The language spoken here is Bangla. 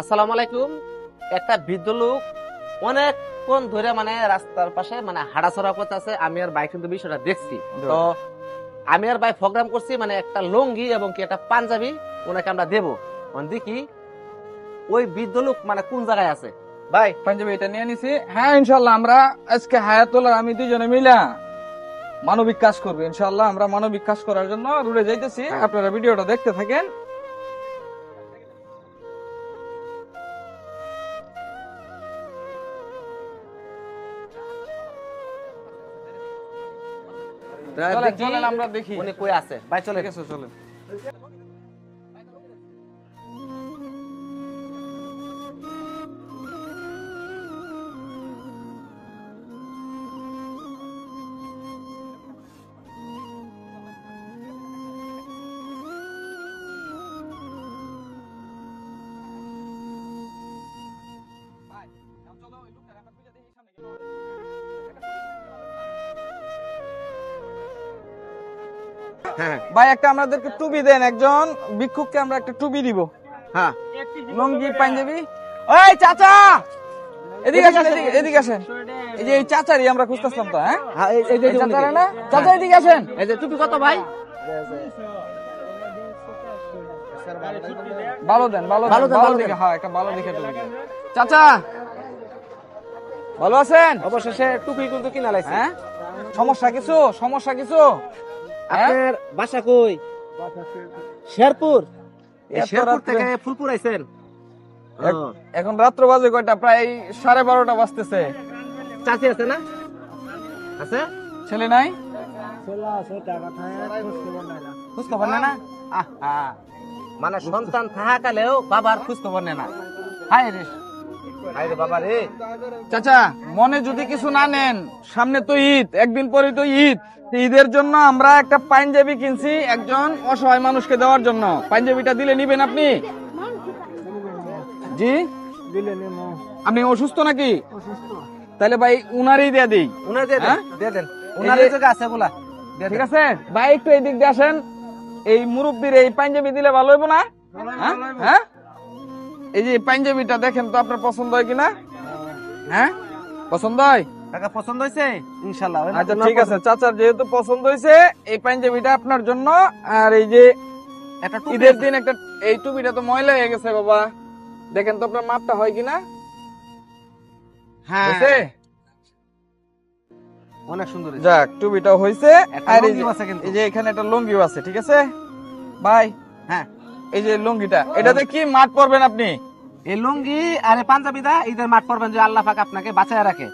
আসসালামু আলাইকুম। একটা বৃদ্ধ লোক অনেকক্ষণ ধরে মানে রাস্তার পাশে মানে হাঁটাচলা করতেছে। আমি আর ভাই কিন্তু বিষয়টা দেখছি। তো আমি আর ভাই প্রোগ্রাম করছি মানে একটা লুঙ্গি এবং কি একটা পাঞ্জাবি ওনাকে আমরা দেবো। দেখি ওই বৃদ্ধ লোক মানে কোন জায়গায় আছে। ভাই পাঞ্জাবি এটা নিয়ে নিছি। হ্যাঁ, ইনশাল্লাহ আমরা আজকে হায়াতুল আর আমি দুজনে মিলা মানবিক কাজ করবো। ইনশাল্লাহ আমরা মানবিক কাজ করার জন্য রুটে যাইতেছি। হ্যাঁ। আপনারা ভিডিওটা দেখতে থাকেন। চলেন, দেখি চলেন আমরা দেখি উনি কই আছে। ভাই চলে ঠিক আছে, চলেন। হ্যাঁ ভাই একটা আমাদেরকে টুপি দেন, একজন ভিক্ষুককে আমরা একটা টুপি দিব। হ্যাঁ লুঙ্গি পাঞ্জাবি। ওই চাচা এদিকে আসেন, এদিকে আসেন। এই যে এই চাচারই আমরা খুঁজতেছিলাম তো। হ্যাঁ, হ্যাঁ, এই যে এই চাচারা না? চাচা এদিকে আসেন। এই যে টুপি কত ভাই? ভালো দেন, ভালো ভালো দেন, দেন, ভালো ভালো দেখে। দেন। হ্যাঁ, একটা ভালো দেখে টুপি দেন। চাচা ভালো আছেন? অবশেষে টুপি কিন্তু কিনা লাইছে। হ্যাঁ, সমস্যা কিছু? সমস্যা কিছু? হ্যাঁ? আপনার বাসা কই? শেরপুর। এই এত শেরপুর রাত্রে? থেকে ফুলপুর আইছেন? এখন রাত্র বাজে কয়টা? প্রায় 12:30 বাজতেছে। চাচি আছে না? আছে? ছেলে নাই? খোঁজ খবর নেয় না? আহা, মানে সন্তান থাকাকালেও বাবার খোঁজ খবর নেয় না। হায় রে, হায় রে বাবা রে। চাচা মনে যদি কিছু না নেন, সামনে তো ঈদ, একদিন পরে তো ঈদ। তো ঈদের জন্য আমরা একটা পাঞ্জাবি কিনছি একজন অসহায় মানুষকে দেওয়ার জন্য। পাঞ্জাবিটা দিলে নিবেন আপনি? জি, আপনি অসুস্থ নাকি? তাহলে ভাই উনারই দিয়ে দিই। উনার দিয়ে দেন, হ্যাঁ? দিয়ে দেন। উনার এই জায়গা আছে ওগুলা। দিয়ে ঠিক দেন। আছে ভাই, একটু এই দিক দিয়ে আসেন। এই মুরব্বীর এই পাঞ্জাবি দিলে ভালো হইব না? হ্যাঁ? হ্যাঁ, এই যে পাঞ্জাবিটা দেখেন তো আপনার পছন্দ হয় কিনা। হ্যাঁ, পছন্দ হয়? কাকা পছন্দ হয়েছে? ইনশাল্লাহ। আচ্ছা ঠিক আছে, চাচার যেহেতু পছন্দ হয়েছে, এই পাঞ্জাবিটা আপনার জন্য। আর এই যে একটা টুপি ঈদের আছে। দিন একটা, এই টুপিটা তো ময়লা হয়ে গেছে বাবা, দেখেন তো আপনার মাপটা হয় কিনা। হ্যাঁ, হয়েছে? অনেক সুন্দর হয়েছে। যাক, টুপিটা হয়েছে। একটা আর এই লুঙ্গিও যে- আছে কিন্তু। এই যে এখানে একটা লুঙ্গিও আছে। ঠিক আছে ভাই, হ্যাঁ, এই যে লুঙ্গিটা, এটাতে কি মাঠ পরবেন আপনি? এই লুঙ্গি আর এই পাঞ্জাবিদা ঈদের মাঠ পরবেন যে আল্লাহ পাক আপনাকে বাঁচায় রাখে।